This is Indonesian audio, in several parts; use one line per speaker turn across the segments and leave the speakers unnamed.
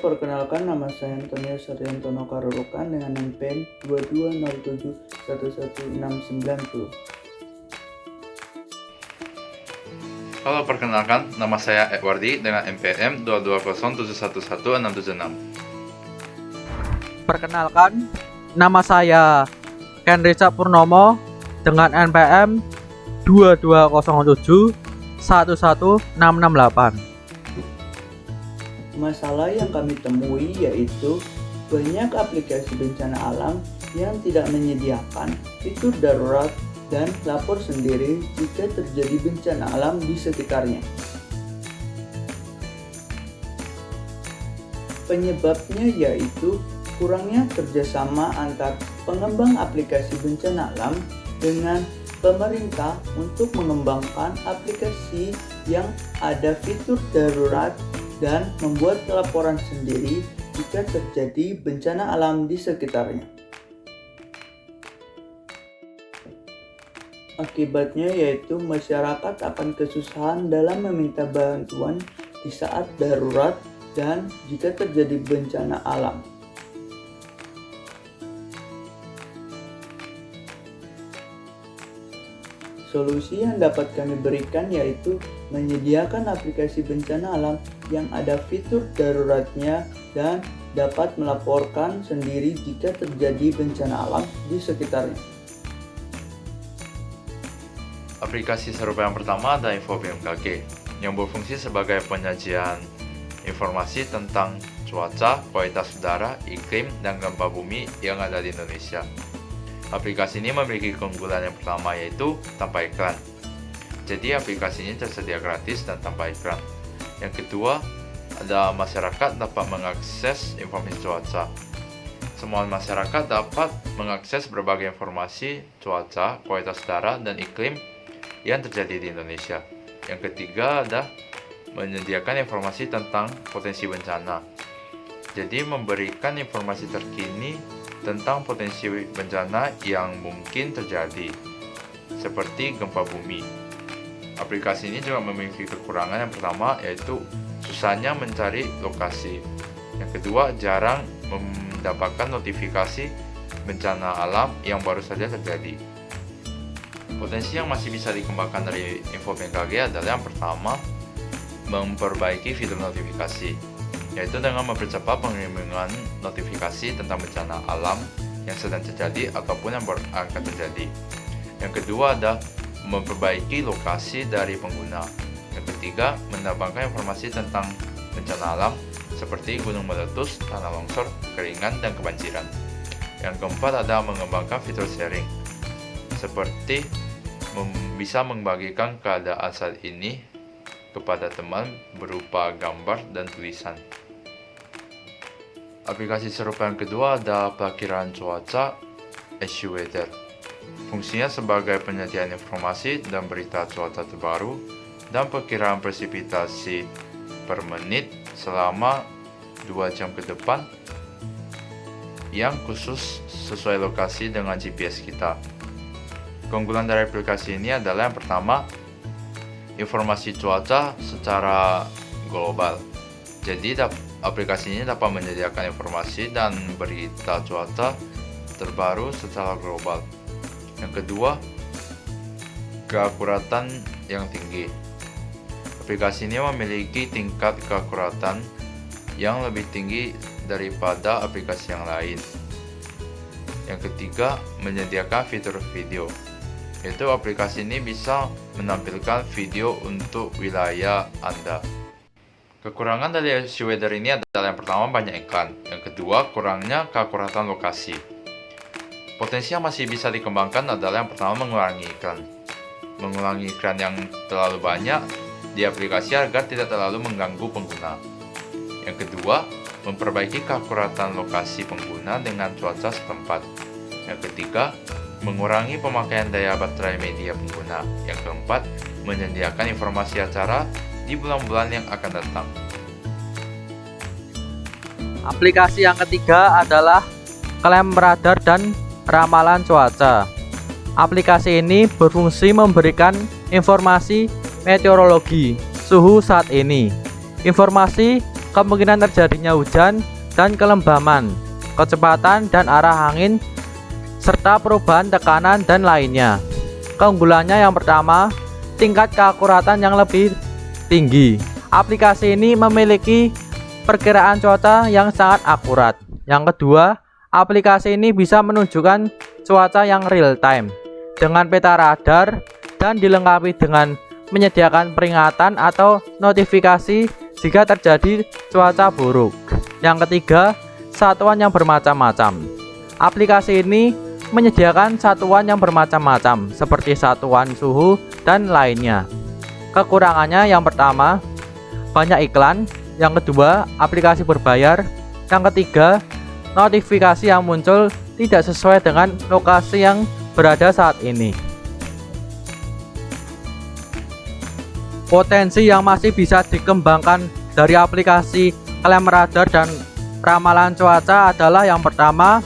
perkenalkan, nama saya Antonio Saryantono Karurukan dengan NPM 2207111690.
Halo, perkenalkan, nama saya Edwardi dengan NPM 2207111676.
Perkenalkan, nama saya Ken Richard Purnomo dengan NPM 2207111668.
Masalah yang kami temui yaitu banyak aplikasi bencana alam yang tidak menyediakan fitur darurat dan lapor sendiri jika terjadi bencana alam di sekitarnya. Penyebabnya yaitu kurangnya kerjasama antar pengembang aplikasi bencana alam dengan pemerintah untuk mengembangkan aplikasi yang ada fitur darurat dan membuat laporan sendiri jika terjadi bencana alam di sekitarnya. Akibatnya yaitu masyarakat akan kesusahan dalam meminta bantuan di saat darurat dan jika terjadi bencana alam. Solusi yang dapat kami berikan yaitu menyediakan aplikasi bencana alam yang ada fitur daruratnya dan dapat melaporkan sendiri jika terjadi bencana alam di sekitarnya.
Aplikasi serupa yang pertama ada Info BMKG, yang berfungsi sebagai penyajian informasi tentang cuaca, kualitas udara, iklim, dan gempa bumi yang ada di Indonesia. Aplikasi ini memiliki keunggulan yang pertama yaitu tanpa iklan. Jadi aplikasi ini tersedia gratis dan tanpa iklan. Yang kedua, ada masyarakat dapat mengakses informasi cuaca. Semua masyarakat dapat mengakses berbagai informasi cuaca, kualitas udara, dan iklim yang terjadi di Indonesia. Yang ketiga ada menyediakan informasi tentang potensi bencana. Jadi memberikan informasi terkini tentang potensi bencana yang mungkin terjadi, seperti gempa bumi. Aplikasi ini juga memiliki kekurangan yang pertama yaitu susahnya mencari lokasi. Yang kedua, jarang mendapatkan notifikasi bencana alam yang baru saja terjadi. Potensi yang masih bisa dikembangkan dari Info BMKG adalah yang pertama, memperbaiki fitur notifikasi, yaitu dengan mempercepat pengiriman notifikasi tentang bencana alam yang sedang terjadi ataupun yang akan terjadi. Yang kedua ada memperbaiki lokasi dari pengguna. Yang ketiga, mendapatkan informasi tentang bencana alam seperti gunung meletus, tanah longsor, kekeringan, dan kebanjiran. Yang keempat ada mengembangkan fitur sharing, seperti bisa membagikan keadaan saat ini kepada teman berupa gambar dan tulisan. Aplikasi serupa yang kedua ada Pelakiran Cuaca AccuWeather. Fungsinya sebagai penyediaan informasi dan berita cuaca terbaru dan perkiraan presipitasi per menit selama 2 jam ke depan yang khusus sesuai lokasi dengan GPS kita. Keunggulan dari aplikasi ini adalah yang pertama, informasi cuaca secara global. Jadi aplikasi ini dapat menyediakan informasi dan berita cuaca terbaru secara global. Yang kedua, keakuratan yang tinggi. Aplikasi ini memiliki tingkat keakuratan yang lebih tinggi daripada aplikasi yang lain. Yang ketiga, menyediakan fitur video. Yaitu aplikasi ini bisa menampilkan video untuk wilayah Anda. Kekurangan dari AccuWeather ini adalah yang pertama banyak iklan, yang kedua kurangnya keakuratan lokasi. Potensi yang masih bisa dikembangkan adalah yang pertama mengurangi iklan. Mengurangi iklan yang terlalu banyak di aplikasi agar tidak terlalu mengganggu pengguna. Yang kedua, memperbaiki keakuratan lokasi pengguna dengan cuaca setempat. Yang ketiga, mengurangi pemakaian daya baterai media pengguna. Yang keempat, menyediakan informasi acara di bulan-bulan yang akan datang.
Aplikasi yang ketiga adalah Klaim Radar dan Ramalan Cuaca. Aplikasi ini berfungsi memberikan informasi meteorologi suhu saat ini, informasi kemungkinan terjadinya hujan dan kelembaman, kecepatan dan arah angin, serta perubahan tekanan dan lainnya. Keunggulannya yang pertama, tingkat keakuratan yang lebih tinggi. Aplikasi ini memiliki perkiraan cuaca yang sangat akurat. Yang kedua, aplikasi ini bisa menunjukkan cuaca yang real time dengan peta radar dan dilengkapi dengan menyediakan peringatan atau notifikasi jika terjadi cuaca buruk. Yang ketiga, satuan yang bermacam-macam. Aplikasi ini menyediakan satuan yang bermacam-macam seperti satuan suhu dan lainnya. Kekurangannya yang pertama, banyak iklan. Yang kedua, aplikasi berbayar. Yang ketiga, notifikasi yang muncul tidak sesuai dengan lokasi yang berada saat ini. Potensi yang masih bisa dikembangkan dari aplikasi klaim radar dan ramalan cuaca adalah yang pertama,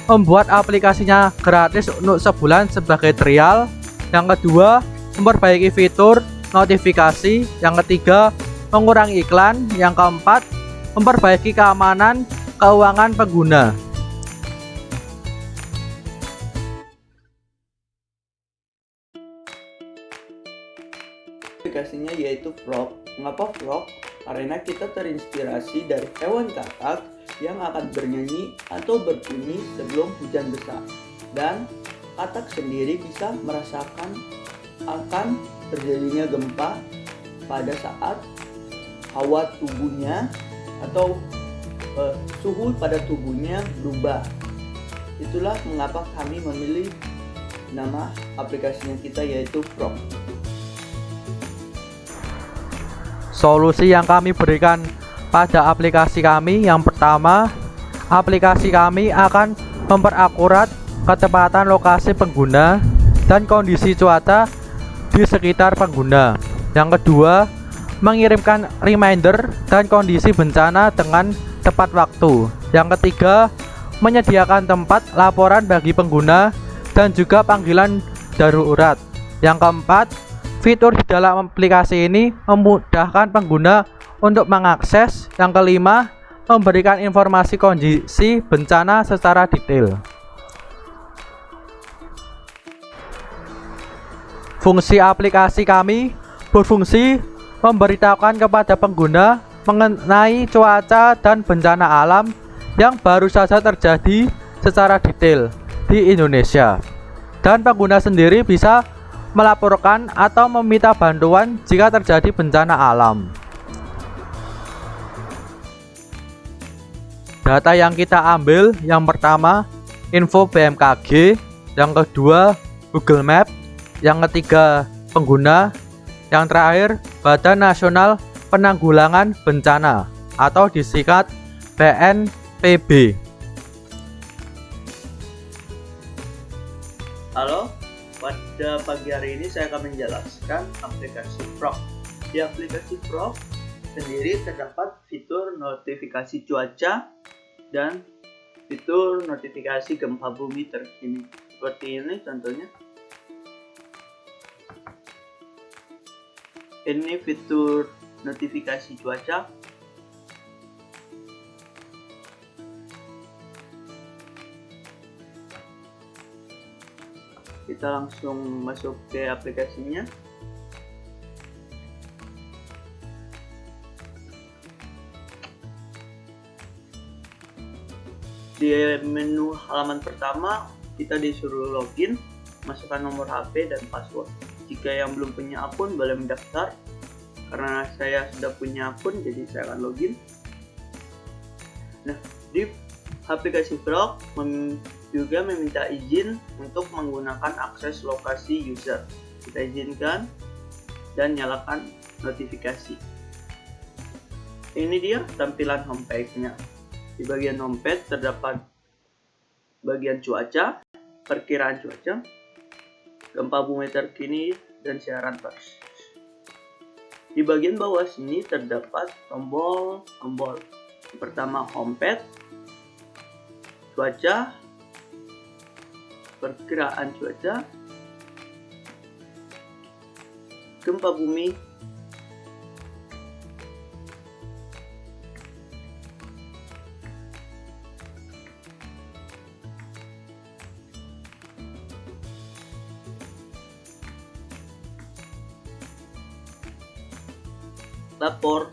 membuat aplikasinya gratis untuk sebulan sebagai trial. Yang kedua, memperbaiki fitur notifikasi. Yang ketiga, mengurangi iklan. Yang keempat, memperbaiki keamanan keuangan pengguna.
Aplikasinya yaitu Frog. Mengapa Frog? Karena kita terinspirasi dari hewan katak yang akan bernyanyi atau berbunyi sebelum hujan besar. Dan katak sendiri bisa merasakan akan terjadinya gempa pada saat hawa tubuhnya atau suhu pada tubuhnya berubah. Itulah mengapa kami memilih nama aplikasinya kita yaitu Frog.
Solusi yang kami berikan pada aplikasi kami, yang pertama, aplikasi kami akan memperakurat ketepatan lokasi pengguna dan kondisi cuaca di sekitar pengguna. Yang kedua, mengirimkan reminder dan kondisi bencana dengan tepat waktu. Yang ketiga, menyediakan tempat laporan bagi pengguna dan juga panggilan darurat. Yang keempat, fitur di dalam aplikasi ini memudahkan pengguna untuk mengakses. Yang kelima, memberikan informasi kondisi bencana secara detail. Fungsi aplikasi kami berfungsi memberitahukan kepada pengguna mengenai cuaca dan bencana alam yang baru saja terjadi secara detail di Indonesia. Dan pengguna sendiri bisa melaporkan atau meminta bantuan jika terjadi bencana alam. Data yang kita ambil, yang pertama info BMKG, yang kedua Google Map, yang ketiga pengguna, yang terakhir Badan Nasional Penanggulangan Bencana atau disingkat BNPB.
Halo, pada pagi hari ini saya akan menjelaskan aplikasi Frog. Di aplikasi Frog sendiri terdapat fitur notifikasi cuaca dan fitur notifikasi gempa bumi terkini. Seperti ini contohnya. Ini fitur notifikasi cuaca. Kita langsung masuk ke aplikasinya. Di menu halaman pertama kita disuruh login, masukkan nomor HP dan password. Jika yang belum punya akun boleh mendaftar. Karena saya sudah punya akun, jadi saya akan login. Nah, di aplikasi Frog juga meminta izin untuk menggunakan akses lokasi user. Kita izinkan dan nyalakan notifikasi. Ini dia tampilan homepage-nya. Di bagian homepage terdapat bagian cuaca, perkiraan cuaca, gempa bumi terkini, dan siaran pers. Di bagian bawah sini terdapat tombol-tombol. Pertama homepage, cuaca, perkiraan cuaca, gempa bumi, Lapor.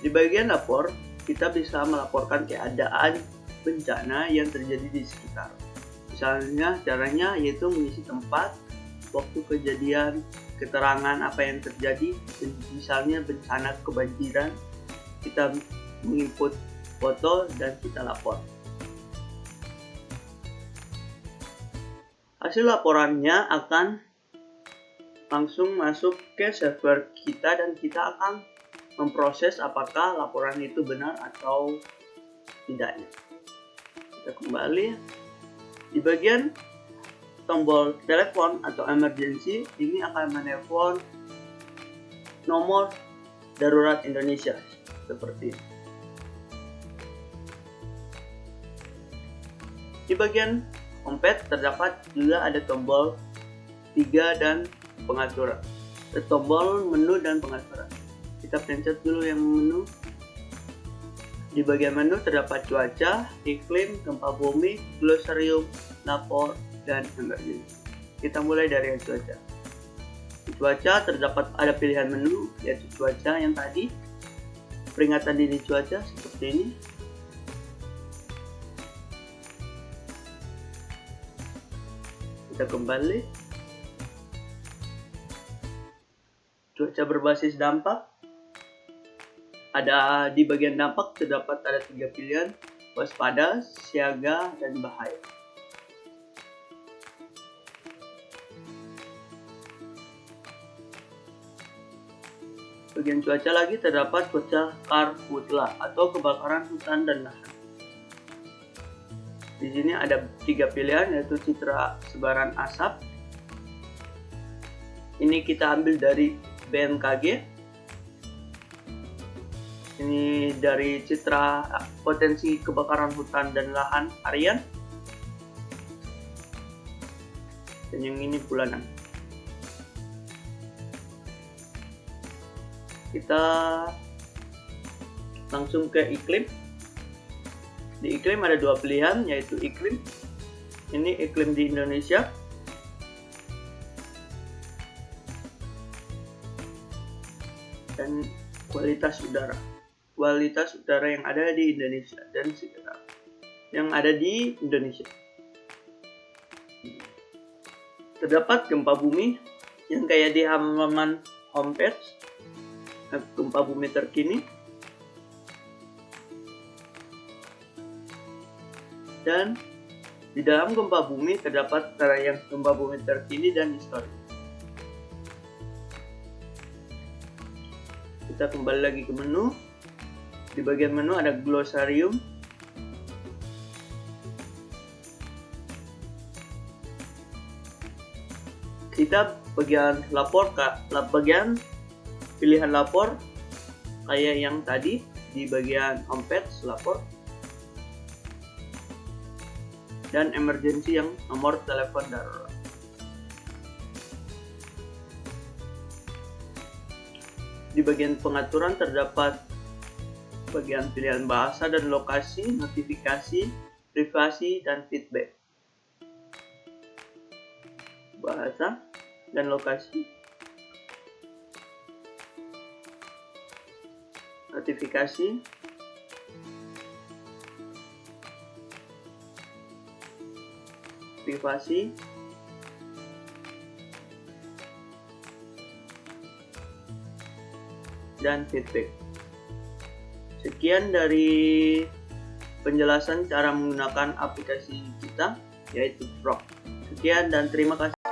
Di bagian lapor, kita bisa melaporkan keadaan bencana yang terjadi di sekitar. Misalnya caranya yaitu mengisi tempat, waktu kejadian, keterangan apa yang terjadi, misalnya bencana kebanjiran, kita menginput foto dan kita lapor. Hasil laporannya akan langsung masuk ke server kita dan kita akan memproses apakah laporan itu benar atau tidaknya. Kita kembali di bagian tombol telepon atau emergency, ini akan menelpon nomor darurat Indonesia seperti ini. Di bagian homepage terdapat juga ada tombol 3 dan pengaturan, tombol menu dan pengaturan. Kita pencet dulu yang menu. Di bagian menu terdapat cuaca, iklim, gempa bumi, glosarium, lapor, dan emergency. Kita mulai dari yang cuaca. Di cuaca terdapat ada pilihan menu, yaitu cuaca yang tadi, peringatan dini cuaca seperti ini. Kita kembali. Cuaca berbasis dampak. Ada di bagian dampak terdapat ada 3 pilihan, waspada, siaga, dan bahaya. Bagian cuaca lagi terdapat cuaca karhutla atau kebakaran hutan dan lahan. Di sini ada 3 pilihan, yaitu citra sebaran asap. Ini kita ambil dari BMKG. Ini dari citra potensi kebakaran hutan dan lahan harian. Dan yang ini bulanan. Kita langsung ke iklim. Di iklim ada 2 pilihan, yaitu iklim. Ini iklim di Indonesia. Dan kualitas udara. Kualitas udara yang ada di Indonesia dan sekitar. Yang ada di Indonesia. Terdapat gempa bumi yang kayak di halaman homepage. Gempa bumi terkini. Dan di dalam gempa bumi terdapat rangkaian gempa bumi terkini dan historis. Kita kembali lagi ke menu. Di bagian menu ada glosarium. Kita bagian lapor, bagian pilihan lapor kayak yang tadi di bagian homepage lapor. Dan emergency yang nomor telepon darurat. Di bagian pengaturan terdapat bagian pilihan bahasa dan lokasi, notifikasi, privasi, dan feedback. Bahasa dan lokasi, notifikasi, privasi, dan feedback. Sekian dari penjelasan cara menggunakan aplikasi kita, yaitu Frog. Sekian dan terima kasih.